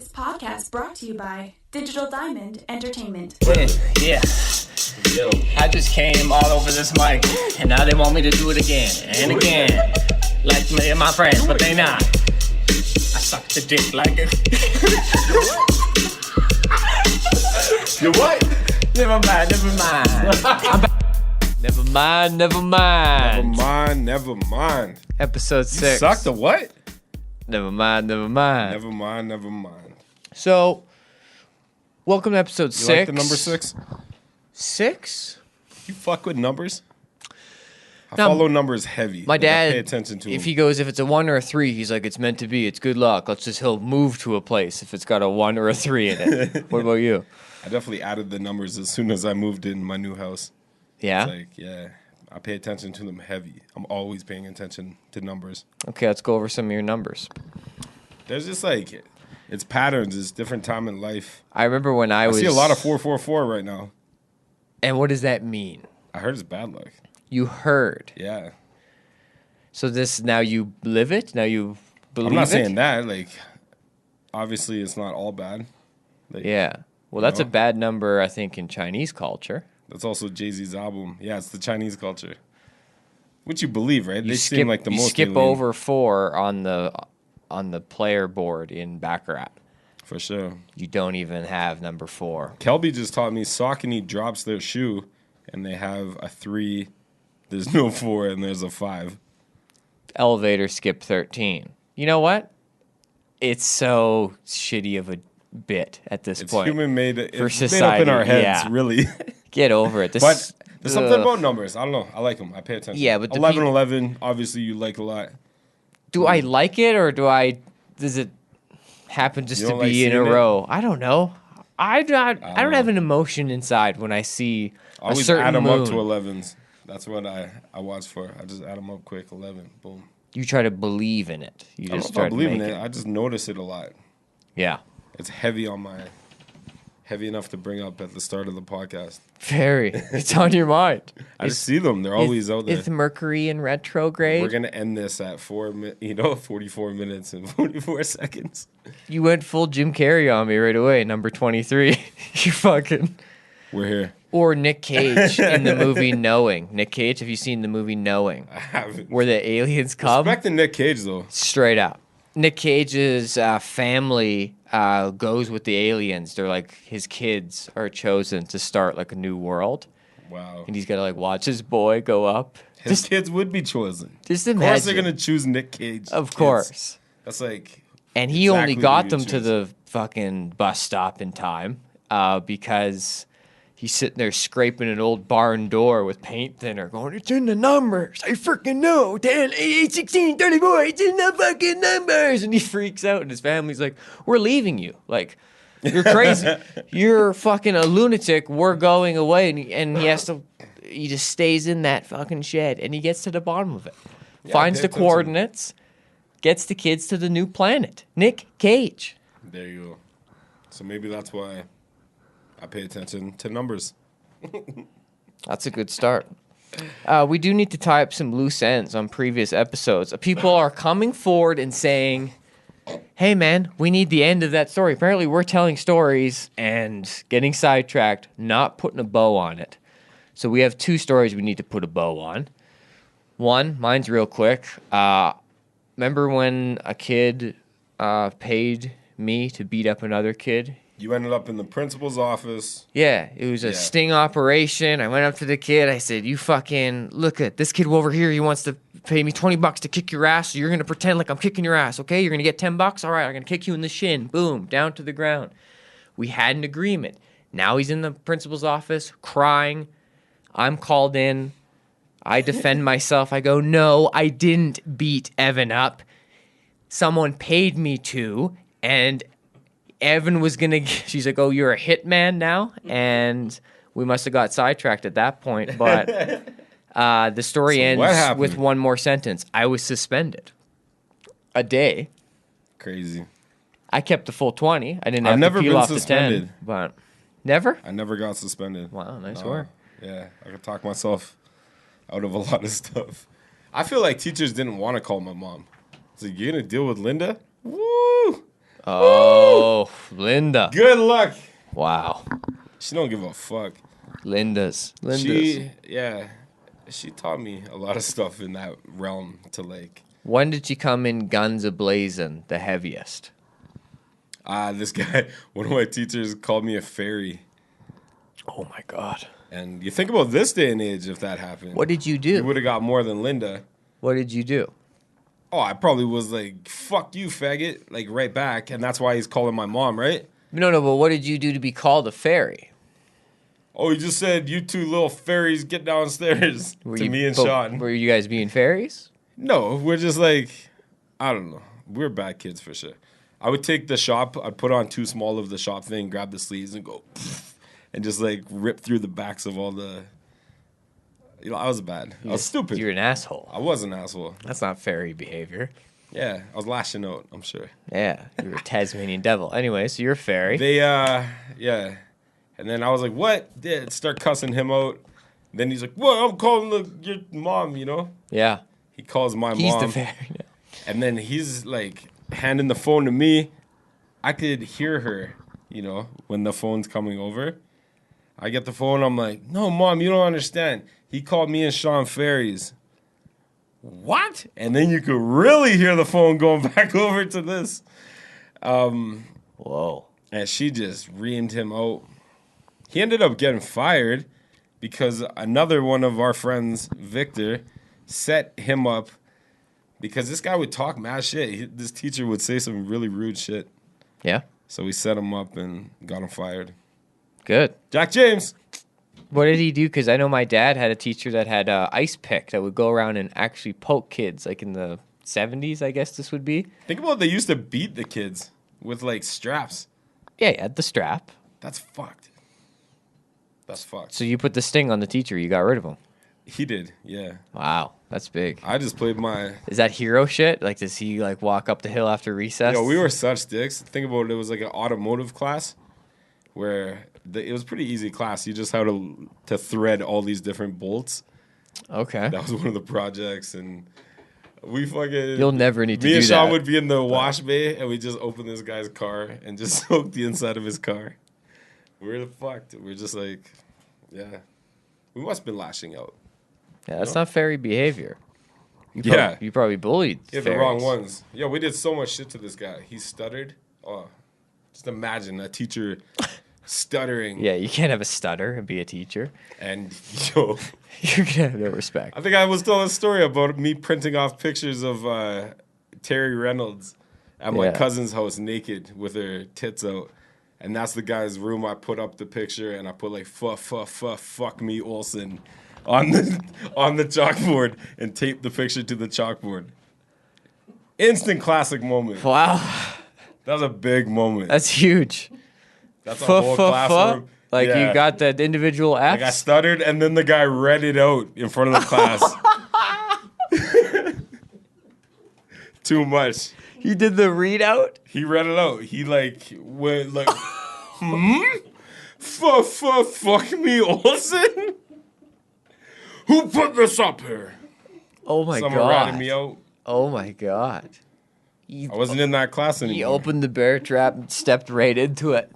This podcast brought to you by Digital Diamond Entertainment. Yeah. Yo. I just came all over this mic, and now they want me to do it again and again. Like me and my friends, but they not. I suck the dick like it. You what? Never mind. Never mind. Episode 6. You suck the what? Never mind. Never mind. So, welcome to episode 6. You like the number 6? 6? You fuck with numbers? I No, follow numbers heavy. My dad, I pay attention to if them. he goes, if it's a 1 or a 3, he's like, it's meant to be. It's good luck. He'll move to a place if it's got a 1 or a 3 in it. What about you? I definitely added the numbers as soon as I moved in my new house. Yeah? It's like, yeah, I pay attention to them heavy. I'm always paying attention to numbers. Okay, let's go over some of your numbers. There's just like, it's patterns. It's different time in life. I remember when I see a lot of 444 right now. And what does that mean? I heard it's bad luck. You heard. Yeah. So now you live it? Now you believe it? I'm not saying that. Like, obviously it's not all bad. Like, Yeah. Well, that's a bad number, I think, in Chinese culture. That's also Jay-Z's album. Yeah, it's the Chinese culture. Which you believe, right? You Seem like the most skip alien. over 4 on the player board in Baccarat. For sure. You don't even have number 4. Kelby just taught me Saucony drops their shoe and they have a 3. There's no 4 and there's a 5. Elevator skip 13. You know what? It's so shitty of a bit at this It's point. human made. For It's made society, up in our heads, yeah. really. Get over it. But there's something about numbers. I don't know. I like them. I pay attention. Yeah, but 11, obviously you like a lot. Do I like it or does it happen just You to don't like be in a seeing it? row? I don't know. I don't have an emotion inside when I see I a always certain add them moon. up to 11s. That's what I watch for. I just add them up quick. 11. Boom. You try to believe in it. You I don't know just if I try to believe make in it. it. I just notice it a lot. Yeah. It's heavy enough to bring up at the start of the podcast. Very. It's on your mind. I just see them. They're always out there. Is Mercury in retrograde? We're going to end this at 44 minutes and 44 seconds. You went full Jim Carrey on me right away, number 23. You fucking... We're here. Or Nick Cage in the movie Knowing. Nick Cage, have you seen the movie Knowing? I haven't. Where the aliens come? Respect to Nick Cage, though. Straight up. Nick Cage's family goes with the aliens. They're like, his kids are chosen to start like a new world. Wow. And he's got to like watch his boy go up. His kids would be chosen. Just Of imagine. course they're going to choose Nick Cage. Of kids. course. That's like... And he exactly only who got you them to choose. the fucking bus stop in time because he's sitting there scraping an old barn door with paint thinner going, it's in the numbers. I freaking know. 10, 8, 16, 34. It's in the fucking numbers. And he freaks out and his family's like, we're leaving you. Like, you're crazy. You're fucking a lunatic. We're going away. And he just stays in that fucking shed and he gets to the bottom of it. Yeah, Finds pay the attention. coordinates. Gets the kids to the new planet. Nick Cage. There you go. So maybe that's why I pay attention to numbers. That's a good start. We do need to tie up some loose ends on previous episodes. People are coming forward and saying, hey, man, we need the end of that story. Apparently, we're telling stories and getting sidetracked, not putting a bow on it. So we have 2 stories we need to put a bow on. One, mine's real quick. Remember when a kid paid me to beat up another kid? You ended up in the principal's office. Yeah, it was a Yeah. sting operation. I went up to the kid. I said, you fucking, look at this kid over here. He wants to pay me $20 to kick your ass. So you're going to pretend like I'm kicking your ass, okay? You're going to get $10? All right, I'm going to kick you in the shin. Boom, down to the ground. We had an agreement. Now he's in the principal's office crying. I'm called in. I defend myself. I go, no, I didn't beat Evan up. Someone paid me to, and Evan was going to... She's like, oh, you're a hitman now? And we must have got sidetracked at that point. But the story So what ends happened? with one more sentence. I was suspended. A day. Crazy. I kept the full 20. I didn't I've have never to peel been off suspended. the 10. But never? I never got suspended. Wow, nice No. work. Yeah, I could talk myself out of a lot of stuff. I feel like teachers didn't want to call my mom. It's like, you're going to deal with Linda? Woo! Oh, Linda. Good luck. Wow. She don't give a fuck. Linda's. She taught me a lot of stuff in that realm to like. When did she come in guns a-blazing the heaviest? This guy, one of my teachers called me a fairy. Oh, my God. And you think about this day and age if that happened. What did you You do? would have got more than Linda. What did you do? Oh, I probably was like, fuck you, faggot. Like, right back. And that's why he's calling my mom, right? No, but what did you do to be called a fairy? Oh, he just said, you two little fairies, get downstairs to me and but Sean. Were you guys being fairies? No, we're just like, I don't know. We're bad kids for sure. I would take the shop, I'd put on too small of the shop thing, grab the sleeves and go, and just like rip through the backs of all the. I was bad. I was stupid. You're an asshole. I was an asshole. That's not fairy behavior. Yeah, I was lashing out, I'm sure. Yeah, you're a Tasmanian devil. Anyway, so you're a fairy. Yeah. And then I was like, what? Yeah, start cussing him out. Then he's like, what? I'm calling your mom, you know? Yeah. He calls my He's mom. the fairy now. And then he's like handing the phone to me. I could hear her, you know, when the phone's coming over. I get the phone. I'm like, no, Mom, you don't understand. He called me and Sean fairies. What? And then you could really hear the phone going back over to this. Whoa. And she just reamed him out. He ended up getting fired because another one of our friends, Victor, set him up because this guy would talk mad shit. This teacher would say some really rude shit. Yeah. So we set him up and got him fired. Good. Jack James. What did he do? Because I know my dad had a teacher that had ice pick that would go around and actually poke kids, like in the 70s, I guess this would be. Think about they used to beat the kids with like straps. Yeah, he had the strap. That's fucked. That's fucked. So you put the sting on the teacher. You got rid of him. He did, yeah. Wow, that's big. I just played my... Is that hero shit? Like, does he like walk up the hill after recess? Yo, we were such dicks. Think about it. It was like an automotive class where it was a pretty easy class. You just had to thread all these different bolts. Okay. That was one of the projects, and we fucking... You'll never need to do that. Me and Sean would be in the wash bay, and we just open this guy's car and just soak the inside of his car. We were fucked. We were just like, yeah. We must have been lashing out. Yeah, that's not fairy behavior. You probably bullied Yeah, the wrong ones. Yo, we did so much shit to this guy. He stuttered. Oh, just imagine a teacher stuttering. Yeah, you can't have a stutter and be a teacher. And, yo. You're going to have no respect. I think I was telling a story about me printing off pictures of Terry Reynolds at my cousin's house naked with her tits out. And that's the guy's room. I put up the picture and I put like fuck me Olsen on the chalkboard and taped the picture to the chalkboard. Instant classic moment. Wow. That was a big moment. That's huge. That's a whole classroom. Like you got that individual F's? Like I stuttered and then the guy read it out in front of the class. Too much. He did the readout? He read it out. He like went like, fuck me Olsen? Who put this up here? Oh my Someone God. ratted me out. Oh my God. I wasn't in that class anymore. He opened the bear trap and stepped right into it.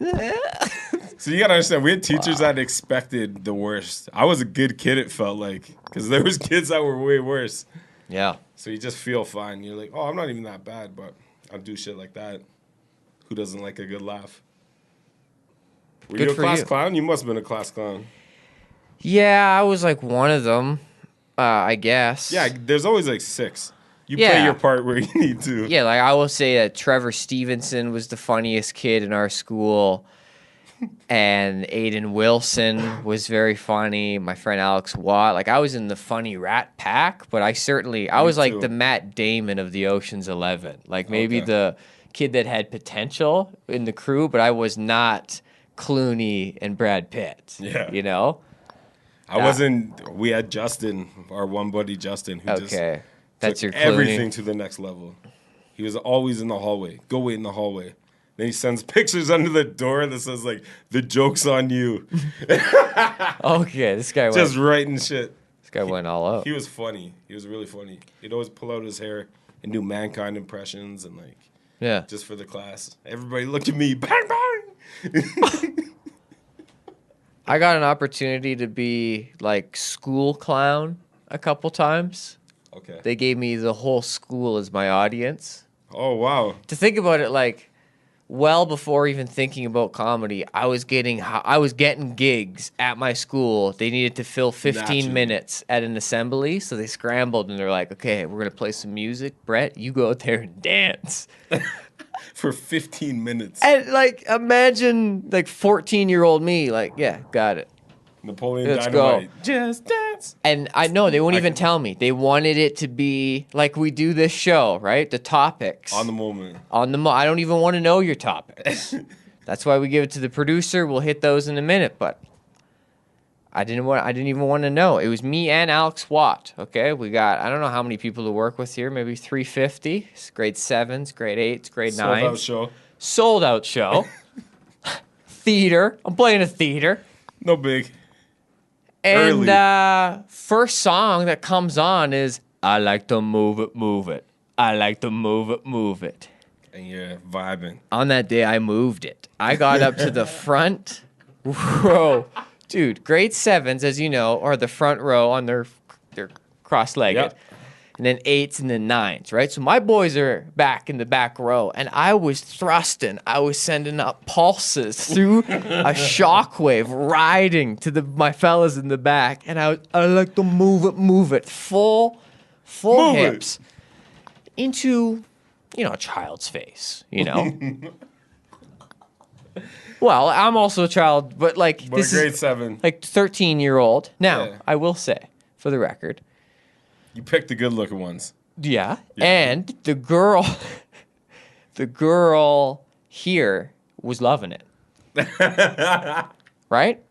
So you gotta understand, we had teachers that expected the worst. I was a good kid, it felt like, because there was kids that were way worse. Yeah. So you just feel fine. You're like, oh, I'm not even that bad, but I'll do shit like that. Who doesn't like a good laugh? Were you a class clown? You must have been a class clown. Yeah, I was like one of them, I guess. Yeah, there's always like 6. You play your part where you need to. Yeah, like I will say that Trevor Stevenson was the funniest kid in our school. And Aiden Wilson was very funny. My friend Alex Watt. Like I was in the funny rat pack, but I was like the Matt Damon of the Ocean's 11. Like maybe the kid that had potential in the crew, but I was not Clooney and Brad Pitt. Yeah. You know? I wasn't. We had Justin, our one buddy Justin, who just that's your took everything to the next level. He was always in the hallway. Go wait in the hallway. Then he sends pictures under the door that says like, "The joke's on you." This guy just writing shit. This guy went all out. He was funny. He was really funny. He'd always pull out his hair and do Mankind impressions and like Yeah. Just for the class. Everybody look at me. Bang, bang. I got an opportunity to be like school clown a couple times. Okay. They gave me the whole school as my audience. Oh, wow. To think about it, like, well before even thinking about comedy, I was getting gigs at my school. They needed to fill 15 Naturally. minutes at an assembly, so they scrambled and they're like, "Okay, we're gonna play some music. Brett, you go out there and dance." For 15 minutes. And like, imagine like 14-year-old me, like, yeah, got it. Napoleon Let's Dynamite. go. Just dance. And I know they won't even tell me. They wanted it to be like we do this show, right? The topics. On the moment. I don't even want to know your topics. That's why we give it to the producer. We'll hit those in a minute, but I didn't even want to know. It was me and Alex Watt, okay? We got, I don't know how many people to work with here, maybe 350. It's grade 7s, grade 8s, grade 9s. Sold out show. Sold out show. Theater. I'm playing a theater. No big. And first song that comes on is I like to move it, move it. I like to move it, move it. And you're vibing. On that day, I moved it. I got up to the front row. Dude, grade 7s, as you know, are the front row on their cross-legged. Yep. And then 8s and then 9s, right? So my boys are back in the back row, and I was thrusting. I was sending up pulses through a shockwave, riding to my fellas in the back, and I like to move it, full move hips into, a child's face, Well, I'm also a child, but this grade is 7. like 13-year-old. Now, Yeah. I will say, for the record. You picked the good-looking ones. Yeah. And the girl here was loving it. Right?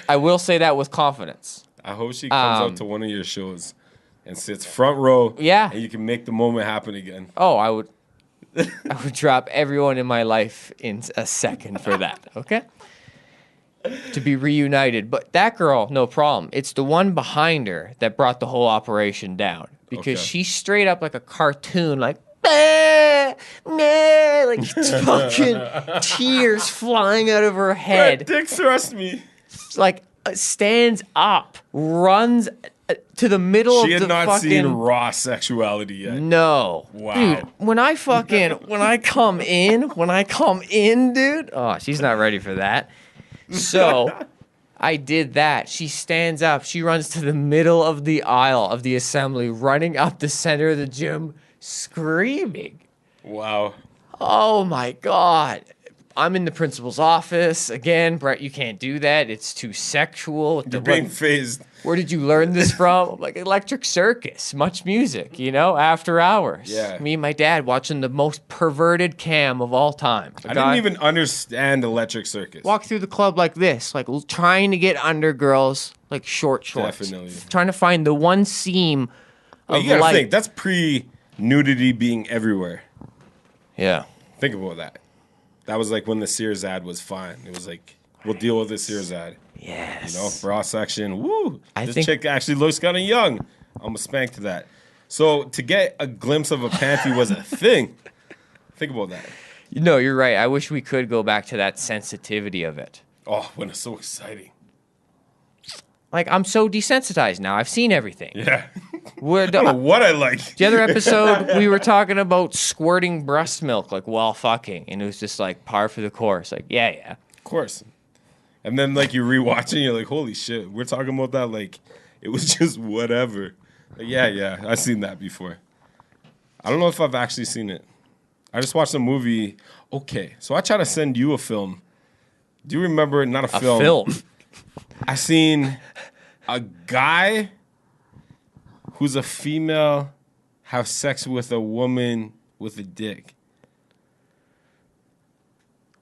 I will say that with confidence. I hope she comes out to one of your shows and sits front row. Yeah. And you can make the moment happen again. Oh, I would drop everyone in my life in a second for that. Okay? To be reunited. But that girl, no problem. It's the one behind her that brought the whole operation down. Because she's straight up like a cartoon, like, bah, nah, like fucking tears flying out of her head. That dick thrust me. Like, stands up, runs to the middle of the fucking... She had not seen raw sexuality yet. No. Wow. Dude, when I come in, dude, oh, she's not ready for that. So I did that. She stands up. She runs to the middle of the aisle of the assembly, running up the center of the gym, screaming. Wow. Oh, my God. I'm in the principal's office. Again, Brett, you can't do that. It's too sexual. You're being phased. Where did you learn this from? I'm like, Electric Circus, much music, after hours. Yeah. Me and my dad watching the most perverted cam of all time. I didn't even understand Electric Circus. Walk through the club like this, like trying to get under girls, like short shorts. Definitely. Trying to find the one seam of you gotta light. think, that's pre-nudity being everywhere. Yeah. Think about that. That was like when the Sears ad was fine. It was like, we'll deal with the Sears ad. Yes. Bra section. Woo. I This think- chick actually looks kind of young. I'm going to spank to that. So to get a glimpse of a panty was a thing. Think about that. No, you're right. I wish we could go back to that sensitivity of it. Oh, when it's so exciting. Like, I'm so desensitized now. I've seen everything. Yeah. I I don't know what I like. The other episode, we were talking about squirting breast milk, like, while fucking. And it was just, like, par for the course. Like, yeah. Of course. And then, like, you rewatch it and you're like, holy shit. We're talking about that like it was just whatever. Like, yeah. I've seen that before. I don't know if I've actually seen it. I just watched a movie. Okay. So I tried to send you a film. Do you remember? Not a film. A film. I seen a guy who's a female have sex with a woman with a dick.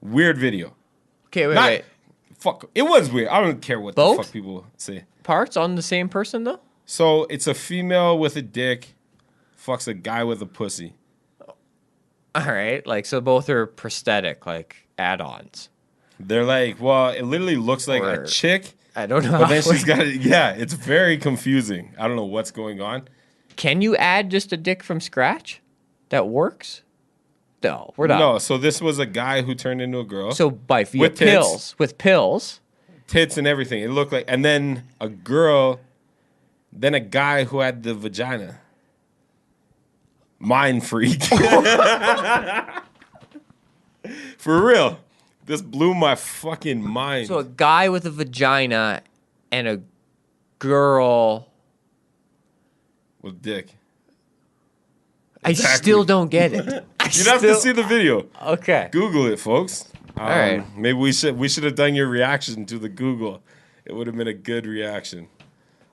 Weird video. Okay, wait. Fuck. It was weird. I don't care what Both? the fuck people say. Parts on the same person, though? So it's a female with a dick fucks a guy with a pussy. All right. Like, so both are prosthetic, like, add-ons. They're like, well, it literally looks like a chick. I don't know. But then she's got it. Yeah, it's very confusing. I don't know what's going on. Can you add just a dick from scratch? That works? No, we're not. No, so this was a guy who turned into a girl. So by via With pills. With pills. Tits and everything. It looked like, and then a girl, then a guy who had the vagina. Mind freak. For real. This blew my fucking mind. So a guy with a vagina and a girl with dick. I still don't get it. You'd have to see the video. Okay. Google it, folks. All right. Maybe we should have done your reaction to the Google. It would have been a good reaction.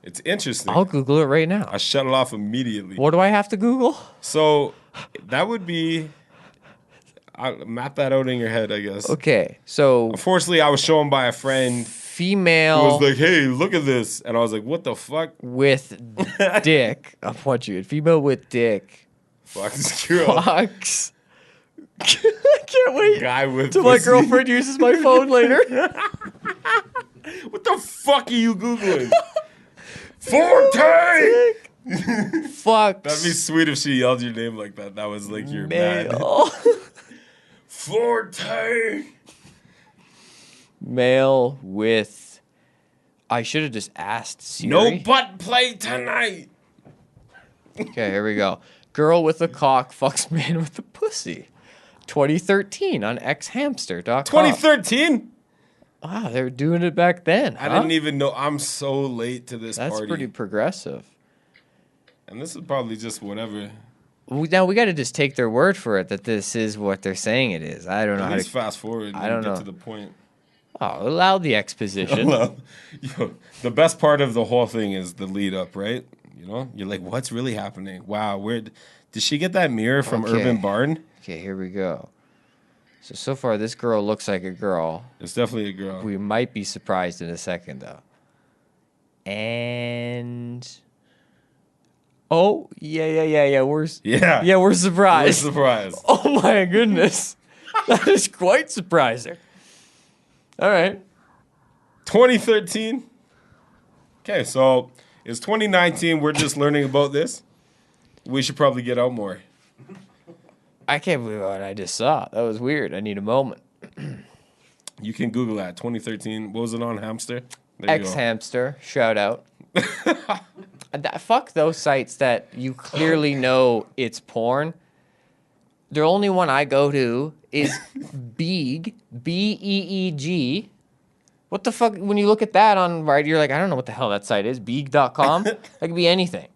It's interesting. I'll Google it right now. I shut it off immediately. What do I have to Google? So that would be... I'll map that out in your head, I guess. Okay, so... Unfortunately, I was shown by a friend... Female... Who was like, hey, look at this. And I was like, what the fuck? With dick. I'm watching it. Female with dick. Fucks girl. Fucks. I can't wait Guy with till my girlfriend uses my phone later. What the fuck are you Googling? Forte! Fucks. That'd be sweet if she yelled your name like that. That was like your male. Forte! Male with... I should have just asked Siri. No butt play tonight! Okay, here we go. Girl with a cock fucks man with a pussy. 2013 on xhamster.com. 2013? Wow, they were doing it back then. I didn't even know. I'm so late to this That's party. pretty progressive. And this is probably just whatever. Now we got to just take their word for it that this is what they're saying it is. I don't know At how least to fast forward. I don't get know. to the point. Oh, allow the exposition. Yo, the best part of the whole thing is the lead up, right? You know, you're like, what's really happening? Wow, where did she get that mirror from Urban Barn? Okay, here we go. So far, this girl looks like a girl. It's definitely a girl. We might be surprised in a second, though. And... Oh, yeah. We're surprised. We're surprised. Oh, my goodness. That is quite surprising. All right. 2013. Okay, so it's 2019. We're just learning about this. We should probably get out more. I can't believe what I just saw. That was weird. I need a moment. You can Google that. 2013. What was it on? Hamster? There you go. Hamster. Shout out. Fuck those sites that you clearly know it's porn. The only one I go to is Beeg, B-E-E-G. What the fuck? When you look at that on right, you're like, I don't know what the hell that site is. Beeg.com? That could be anything.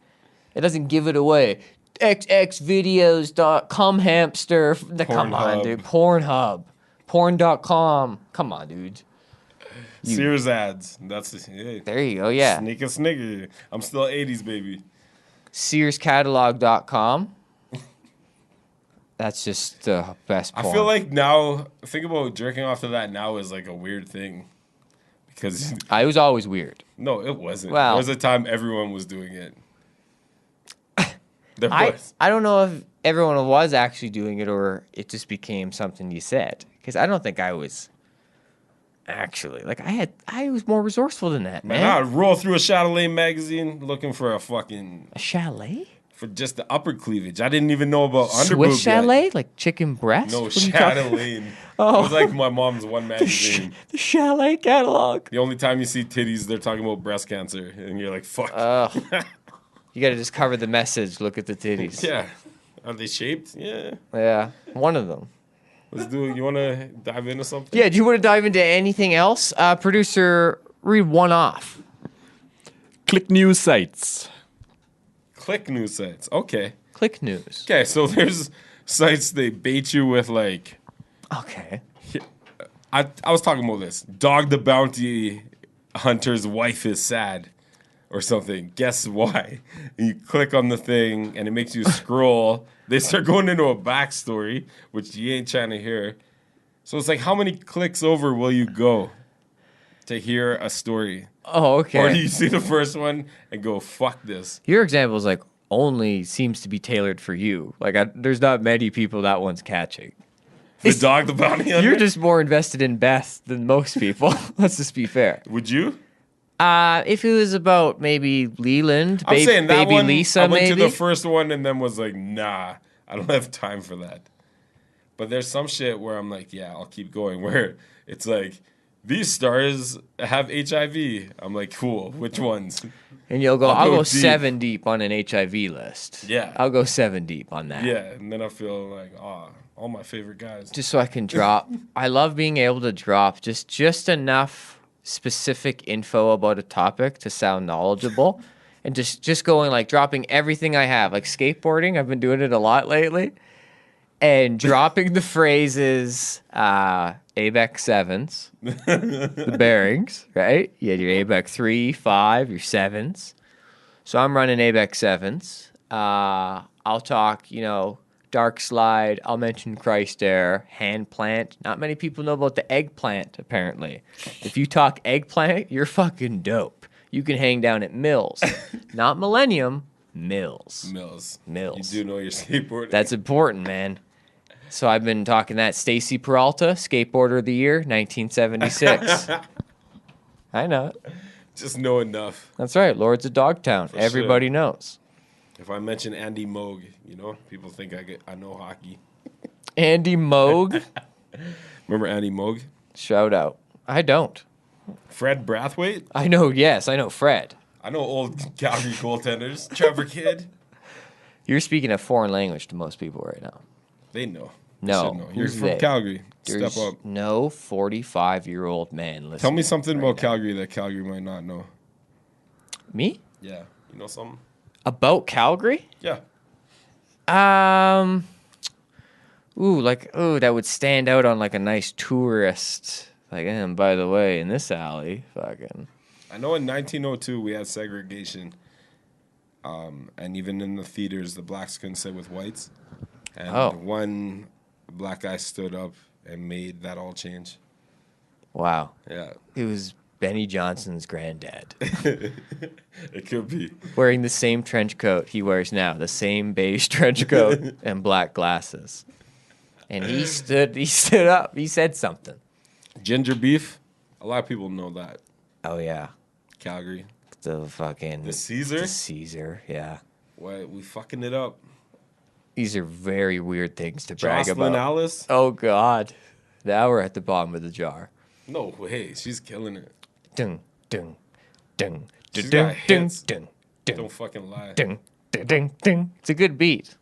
It doesn't give it away. xxvideos.com hamster. Come on, dude. Pornhub. Porn.com. Come on, dude. Sears ads. That's hey. There you go, yeah. Sneaker. I'm still 80s, baby. SearsCatalog.com. That's just the best porn. I feel like now, think about jerking off to that now is like a weird thing. Because... I was always weird. No, it wasn't. Well, there was a time everyone was doing it. There was. I don't know if everyone was actually doing it or it just became something you said. Because I don't think I was... Actually, like I was more resourceful than that, man. I'd roll through a Chalet magazine looking for a chalet for just the upper cleavage. I didn't even know about underboob Swiss chalet, yet. Like chicken breast. No, Chalet. Oh. It was like my mom's one magazine. The chalet catalog. The only time you see titties, they're talking about breast cancer, and you're like, fuck. You got to just cover the message. Look at the titties. Yeah, are they shaped? Yeah. Yeah, one of them. Let's do it. You want to dive into something? Yeah, do you want to dive into anything else? Producer, read one off. Click news sites. Click news sites. Okay. Click news. Okay, so there's sites they bait you with like... Okay. I was talking about this. Dog the bounty hunter's wife is sad or something. Guess why? And you click on the thing and it makes you scroll. They start going into a backstory, which you ain't trying to hear. So it's like, how many clicks over will you go to hear a story? Oh, okay. Or do you see the first one and go, fuck this? Your example is like only seems to be tailored for you. Like there's not many people that one's catching. The dog, the bounty hunter? You're just more invested in Beth than most people. Let's just be fair. Would you? If it was about maybe Leland, I'm saying that baby one, Lisa, I went maybe. to the first one and then was like, nah, I don't have time for that. But there's some shit where I'm like, yeah, I'll keep going. Where it's like, these stars have HIV. I'm like, cool. Which ones? And you'll go, I'll I'll go go deep. 7 deep on an HIV list. Yeah. I'll go 7 deep on that. Yeah, and then I feel like, all my favorite guys. Just so I can drop. I love being able to drop just enough specific info about a topic to sound knowledgeable. And just going, like, dropping everything I have. Like, skateboarding, I've been doing it a lot lately. And dropping the phrases, Ep.6, the bearings, right? You had your Ep 3, 5, your 7s. So I'm running Ep.6. I'll talk, dark slide. I'll mention Christ Air, hand plant. Not many people know about the eggplant, apparently. If you talk eggplant, you're fucking dope. You can hang down at Mills. Not Millennium, Mills. Mills. Mills. You do know your skateboarding. That's important, man. So I've been talking that. Stacy Peralta, Skateboarder of the Year, 1976. I know it. Just know enough. That's right. Lords of Dogtown. For Everybody sure. knows. If I mention Andy Moog, people think I know hockey. Andy Moog. Remember Andy Moog? Shout out. I don't. Fred Brathwaite? I know, yes. I know Fred. I know old Calgary goaltenders. Trevor Kidd? You're speaking a foreign language to most people right now. They know. No. They should know. You're Who's from they? Calgary. There's Step up. no 45-year-old man listening. Tell me something right about now. Calgary that Calgary might not know. Me? Yeah. You know something? About Calgary? Yeah. That would stand out on like a nice tourist. Like, and by the way, in this alley, fucking. I know in 1902 we had segregation. And even in the theaters, the blacks couldn't sit with whites. And one black guy stood up and made that all change. Wow. Yeah. It was Benny Johnson's granddad. It could be. Wearing the same trench coat he wears now, the same beige trench coat and black glasses. And he stood up. He said something. Ginger beef. A lot of people know that. Oh, yeah. Calgary. The fucking... The Caesar? The Caesar, yeah. Why we fucking it up. These are very weird things to brag Jocelyn about. Alice? Oh, God. Now we're at the bottom of the jar. No way. She's killing it. Dung, dung, dung, She's dung, got dung, hits. dung, dung, Don't fucking lie. dung, dung, dung, dung. It's a good beat.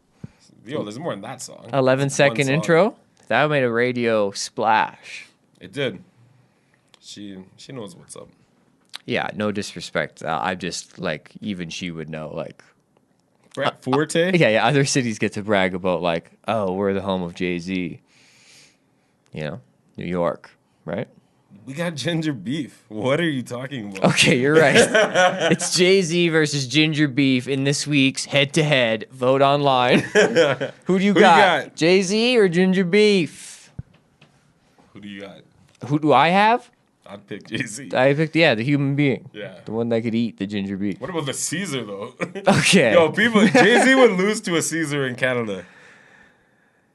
Yo, there's more than that song. 11-second One song. intro. That made a radio splash. It did. She knows what's up. Yeah, no disrespect. I just, like, even she would know, like... Brett Forte? Yeah, other cities get to brag about, like, oh, we're the home of Jay-Z. New York, right? We got ginger beef. What are you talking about? Okay, you're right. It's Jay-Z versus Ginger Beef in this week's head-to-head vote online. Who do you got? Jay-Z or Ginger Beef? Who do you got? Who do I have? I'd pick Jay-Z. I picked, the human being. Yeah. The one that could eat the ginger beef. What about the Caesar, though? Okay. Yo, Jay-Z would lose to a Caesar in Canada.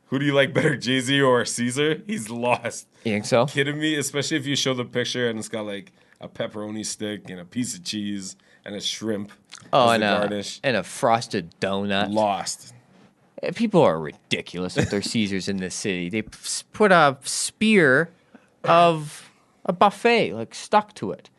Who do you like better, Jay-Z or Caesar? He's lost. You think so? Kidding me? Especially if you show the picture and it's got like a pepperoni stick and a piece of cheese and a shrimp as the garnish. And a frosted donut. Lost. People are ridiculous with their Caesars in this city. They put a spear of a buffet, like, stuck to it.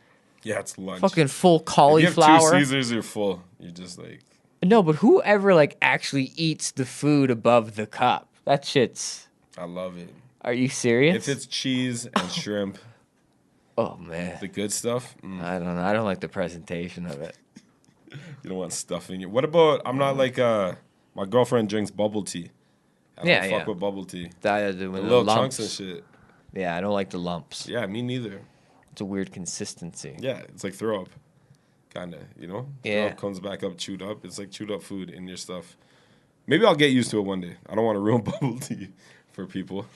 Yeah, it's lunch. Fucking full If you cauliflower. have two Caesars, you're full. You're just like... No, but whoever, like, actually eats the food above the cup? That shit's... I love it. Are you serious? If it's cheese and shrimp, Oh, man. the good stuff, I don't know. I don't like the presentation of it. you don't want stuff in you. What about, I'm not like, my girlfriend drinks bubble tea. I don't fuck with bubble tea. The The little lumps. chunks and shit. Yeah, I don't like the lumps. Yeah, me neither. It's a weird consistency. Yeah, it's like throw up. Kind of, Throw Yeah. up comes back up chewed up. It's like chewed up food in your stuff. Maybe I'll get used to it one day. I don't want to ruin bubble tea for people.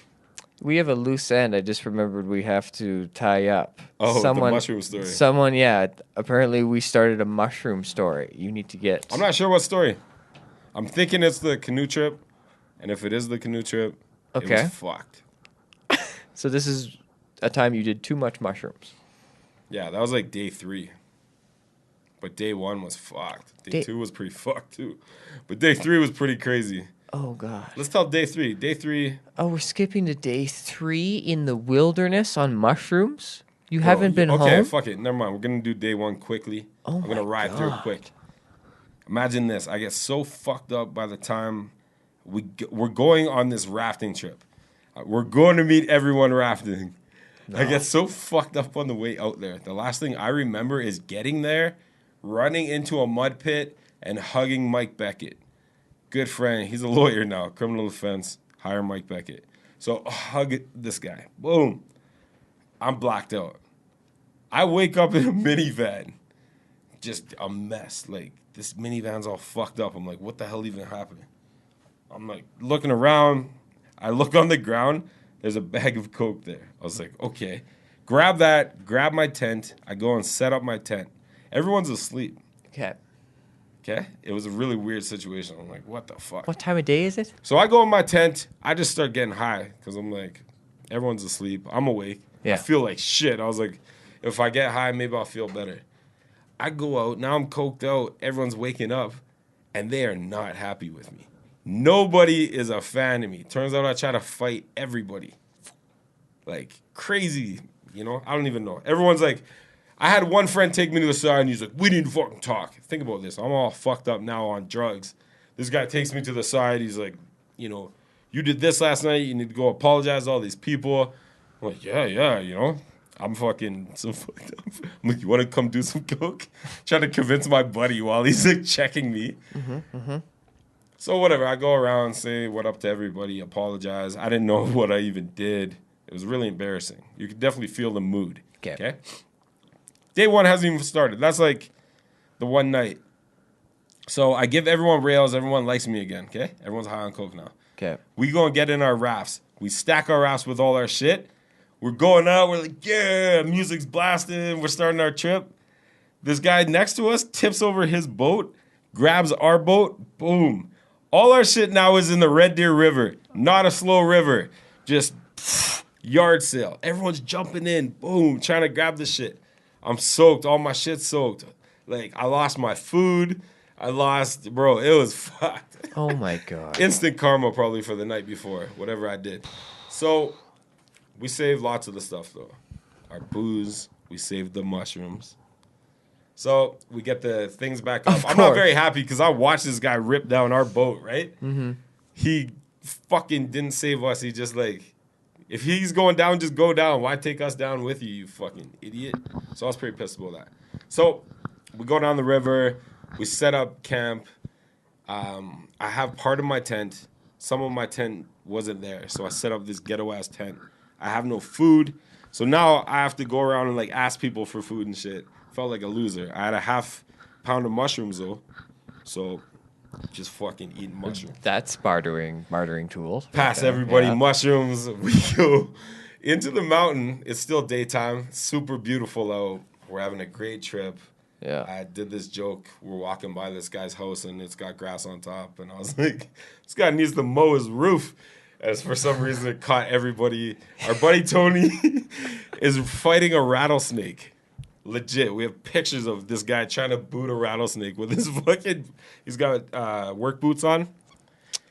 We have a loose end. I just remembered we have to tie up. Oh, the mushroom story. Someone, apparently we started a mushroom story. You need to get... I'm not sure what story. I'm thinking it's the canoe trip. And if it is the canoe trip, it Okay. was fucked. So this is a time you did too much mushrooms. Yeah, that was like day 3. But day 1 was fucked. Day 2 was pretty fucked too. But day 3 was pretty crazy. Oh, God. Let's tell day 3. Day 3. Oh, we're skipping to day 3 in the wilderness on mushrooms? You Bro, haven't been okay, home? fuck it. Never mind. We're going to do day 1 quickly. Oh, I'm going to my ride through it God. quick. Imagine this. I get so fucked up by the time we're going on this rafting trip. We're going to meet everyone rafting. I get so fucked up on the way out there. The last thing I remember is getting there, running into a mud pit, and hugging Mike Beckett. Good friend. He's a lawyer now. Criminal defense. Hire Mike Beckett. So hug this guy. Boom. I'm blacked out. I wake up in a minivan. Just a mess. Like, this minivan's all fucked up. I'm like, what the hell even happened? I'm like looking around. I look on the ground. There's a bag of Coke there. I was like, okay. Grab that. Grab my tent. I go and set up my tent. Everyone's asleep. Okay. Okay? It was a really weird situation. I'm like, what the fuck? What time of day is it? So I go in my tent. I just start getting high because I'm like, everyone's asleep. I'm awake. Yeah. I feel like shit. I was like, if I get high, maybe I'll feel better. I go out. Now I'm coked out. Everyone's waking up. And they are not happy with me. Nobody is a fan of me. Turns out I try to fight everybody. Like, crazy. You know? I don't even know. Everyone's like, I had one friend take me to the side and he's like, we need to fucking talk. Think about this. I'm all fucked up now on drugs. This guy takes me to the side. He's like, you know, you did this last night. You need to go apologize to all these people. I'm like, yeah, you know. I'm fucking so fucked up. I'm like, you want to come do some coke? Trying to convince my buddy while he's like checking me. So whatever. I go around, say what up to everybody, apologize. I didn't know what I even did. It was really embarrassing. You could definitely feel the mood. Okay? Day 1 hasn't even started. That's like the one night. So I give everyone rails. Everyone likes me again. Okay? Everyone's high on coke now. Okay. We go and get in our rafts. We stack our rafts with all our shit. We're going out. We're like, yeah, music's blasting. We're starting our trip. This guy next to us tips over his boat, grabs our boat. Boom. All our shit now is in the Red Deer River. Not a slow river. Just yard sale. Everyone's jumping in. Boom. Trying to grab the shit. I'm soaked. All my shit's soaked. Like, I lost my food. Bro, it was fucked. Oh, my God. Instant karma probably for the night before, whatever I did. So we saved lots of the stuff, though. Our booze. We saved the mushrooms. So we get the things back up. I'm not very happy because I watched this guy rip down our boat, right? Mm-hmm. He fucking didn't save us. He just like, if he's going down, just go down. Why take us down with you, you fucking idiot? So I was pretty pissed about that. So we go down the river. We set up camp. I have part of my tent. Some of my tent wasn't there. So I set up this ghetto-ass tent. I have no food. So now I have to go around and like ask people for food and shit. Felt like a loser. I had a half pound of mushrooms though. So just fucking eating mushrooms. That's bartering tools. Pass everybody mushrooms. We go into the mountain. It's still daytime. Super beautiful out. We're having a great trip. Yeah. I did this joke. We're walking by this guy's house and it's got grass on top. And I was like, this guy needs to mow his roof. As for some reason it caught everybody. Our buddy Tony is fighting a rattlesnake. Legit. We have pictures of this guy trying to boot a rattlesnake with his he's got work boots on.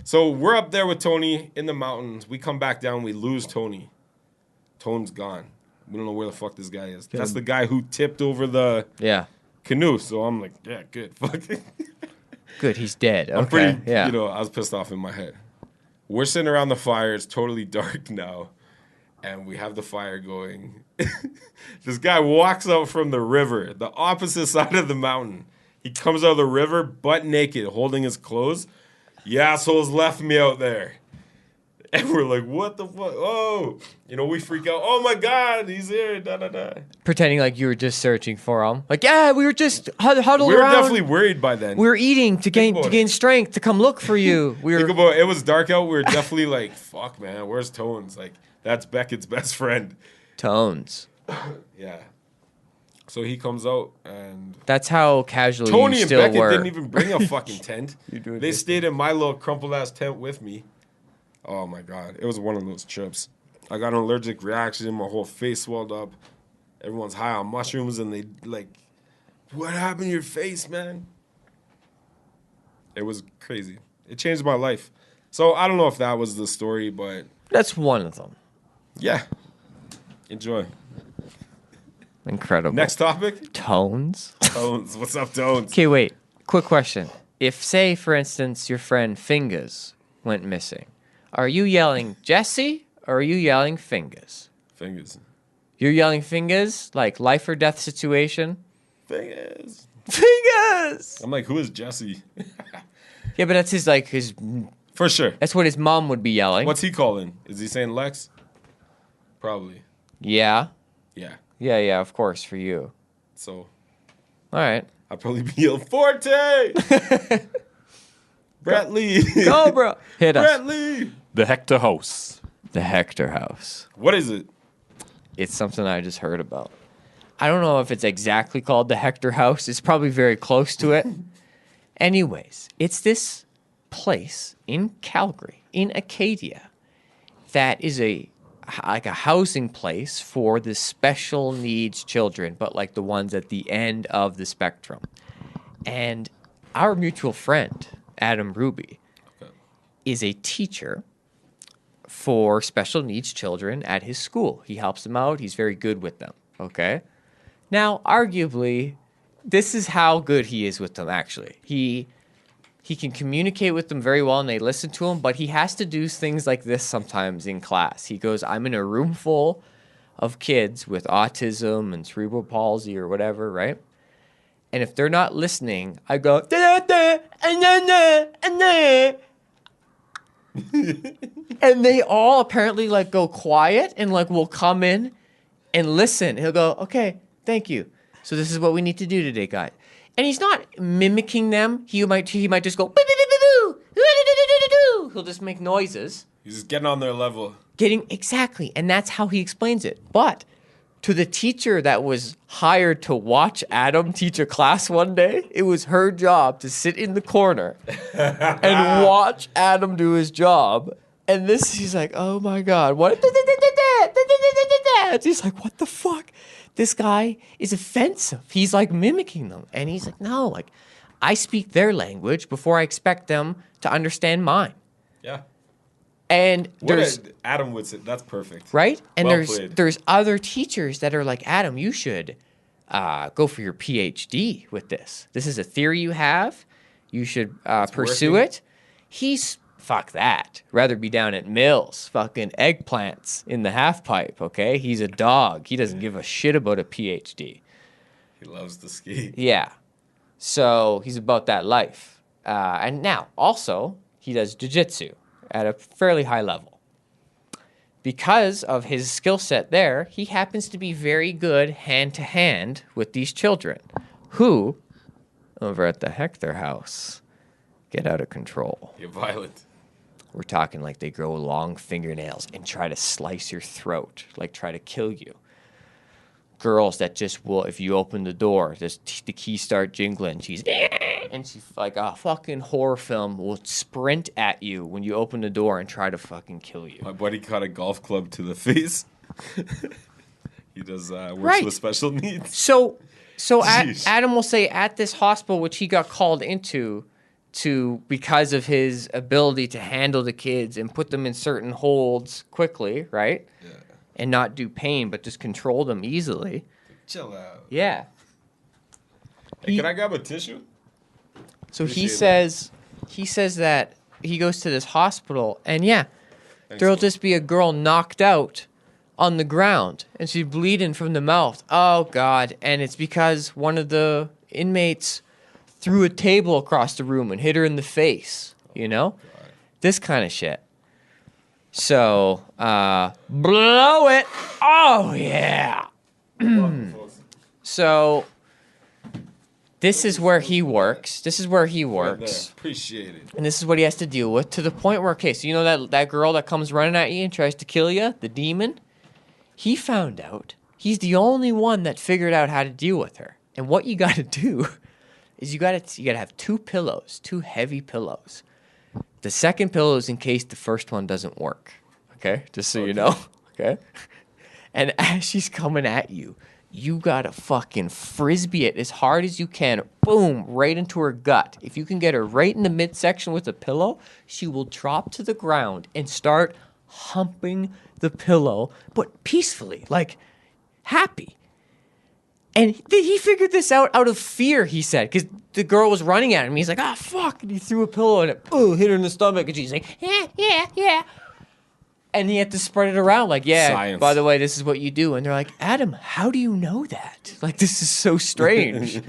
So we're up there with Tony in the mountains. We come back down. We lose Tony. Tone's gone. We don't know where the fuck this guy is. That's the guy who tipped over the canoe. So I'm like, yeah, good. Good, he's dead. Okay. I'm pretty, I was pissed off in my head. We're sitting around the fire. It's totally dark now. And we have the fire going. This guy walks out from the river, the opposite side of the mountain. He comes out of the river butt naked, holding his clothes. You assholes left me out there. And we're like, what the fuck? Oh. We freak out. Oh, my God, he's here. Da-da-da. Pretending like you were just searching for him. Like, yeah, we were just huddled around. We were definitely worried by then. We were eating to gain strength, to come look for you. Think about it. It was dark out. We were definitely like, fuck, man, where's Tones? Like, that's Beckett's best friend. Tones. Yeah. So he comes out and... That's how casual Tony you and still Beckett were. didn't even bring a fucking tent. They stayed in my little crumpled-ass tent with me. Oh, my God. It was one of those trips. I got an allergic reaction. My whole face swelled up. Everyone's high on mushrooms, and they like, what happened to your face, man? It was crazy. It changed my life. So I don't know if that was the story, but That's one of them. yeah. Enjoy. Incredible. Next topic. Tones. Tones. What's up, Tones? Okay, wait. Quick question. If, say, for instance, your friend Fingers went missing, are you yelling Jesse or are you yelling Fingers? Fingers. You're yelling Fingers, like life or death situation? Fingers. Fingers! I'm like, who is Jesse? Yeah, but that's his, For sure. that's what his mom would be yelling. What's he calling? Is he saying Lex? Probably. Yeah. Yeah. Yeah, of course, for you. So All right. I'd probably be yelling Forte. Brett Lee. Cobra. Hit us. Brett Lee. The Hector House. The Hector House. What is it? It's something I just heard about. I don't know if it's exactly called the Hector House. It's probably very close to it. Anyways, it's this place in Calgary, in Acadia, that is a housing place for the special needs children, but like the ones at the end of the spectrum. And our mutual friend, Adam Ruby, is a teacher for special needs children at his school. He helps them out. He's very good with them. Okay. Now, arguably, this is how good he is with them, actually. He can communicate with them very well and they listen to him, but he has to do things like this sometimes in class. He goes, I'm in a room full of kids with autism and cerebral palsy or whatever, right? And if they're not listening, I go, da, da, and they all apparently like go quiet and like will come in and listen. He'll go, okay, thank you. So this is what we need to do today, guys. And he's not mimicking them. He might just go, he'll just make noises. He's just getting on their level. Exactly. And that's how he explains it. But to the teacher that was hired to watch Adam teach a class one day, it was her job to sit in the corner and watch Adam do his job. And she's like, oh my God, what? She's like, what the fuck? This guy is offensive. He's like mimicking them. And he's like, no, like I speak their language before I expect them to understand mine. Yeah. And Adam would say, that's perfect. Right? And Well played. there's other teachers that are like, Adam, you should go for your PhD with this. This is a theory you have. You should pursue it. Fuck that. Rather be down at Mills, fucking eggplants in the half pipe, okay? He's a dog. He doesn't give a shit about a PhD. He loves to skate. Yeah. So he's about that life. And now, also, he does jiu-jitsu at a fairly high level. Because of his skill set there, he happens to be very good hand-to-hand with these children who, over at the Hector House, get out of control. You're violent. We're talking like they grow long fingernails and try to slice your throat, like try to kill you. Girls that just will, if you open the door, the keys start jingling. She's like a fucking horror film will sprint at you when you open the door and try to fucking kill you. My buddy caught a golf club to the face. He does works Right. with special needs. So Jeez. Adam will say at this hospital, which he got called into, because of his ability to handle the kids and put them in certain holds quickly, right? Yeah. And not do pain, but just control them easily. Chill out. Yeah. Hey, can I grab a tissue? So Appreciate he says that he goes to this hospital and yeah, Thanks, there'll man. just be a girl knocked out on the ground and she's bleeding from the mouth. Oh God. And it's because one of the inmates threw a table across the room and hit her in the face, you know? God. This kind of shit. So, blow it. Oh yeah. So this is where he works. Right there. Appreciate it. And this is what he has to deal with to the point where, okay, so you know that girl that comes running at you and tries to kill you, the demon? He found out. He's the only one that figured out how to deal with her. And what you got to do is you got to have two pillows, two heavy pillows. The second pillow is in case the first one doesn't work. Okay? Just so you know. Okay? And as she's coming at you, you gotta fucking frisbee it as hard as you can. Boom, right into her gut. If you can get her right in the midsection with a pillow, she will drop to the ground and start humping the pillow, but peacefully, like happy. And he figured this out of fear, he said, because the girl was running at him. He's like, ah, fuck. And he threw a pillow and it hit her in the stomach. And she's like, yeah. And he had to spread it around like, yeah, Science. By the way, this is what you do. And they're like, Adam, how do you know that? Like, this is so strange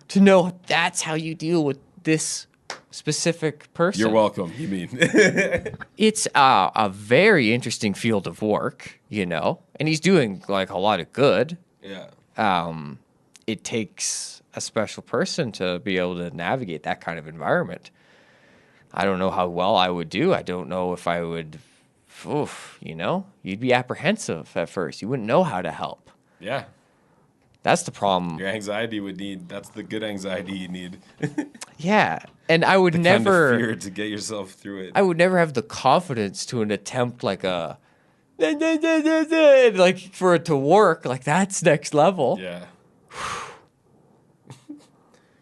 to know that's how you deal with this specific person. You're welcome, you mean. It's a very interesting field of work, you know, and he's doing like a lot of good. Yeah. It takes a special person to be able to navigate that kind of environment. I don't know how well I would do. I don't know if I would, you know, you'd be apprehensive at first. You wouldn't know how to help. Yeah. That's the problem. Your anxiety would need, that's the good anxiety you need. Yeah. And I would the never, kind of fear to get yourself through it. I would never have the confidence to an attempt like a, like for it to work. Like that's next level. Yeah.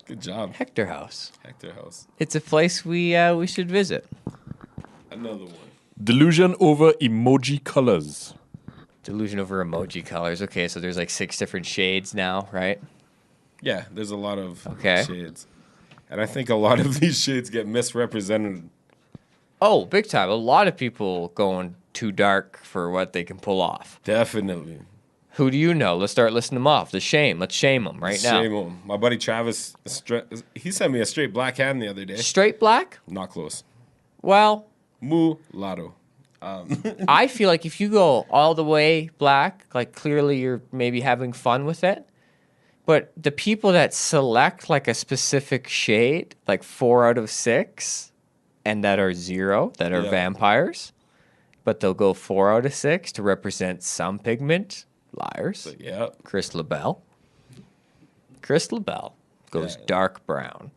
Good job. Hector House. Hector House. It's a place we should visit. Another one. Delusion over emoji colors. Delusion over emoji colors. Okay, so there's like 6 different shades now, right? Yeah, there's a lot of Okay. shades. And I think a lot of these shades get misrepresented. Oh, big time. A lot of people going too dark for what they can pull off. Definitely. Who do you know? Let's start listing them off. Let's shame them right now. Shame on. My buddy Travis, he sent me a straight black hand the other day. Straight black? Not close. Well, Mulatto. I feel like if you go all the way black, like clearly you're maybe having fun with it. But the people that select like a specific shade, like 4 out of 6, and that are 0, that are vampires, but they'll go 4 out of 6 to represent some pigment, liars. Yeah. Chris LaBelle. Chris LaBelle goes dark brown.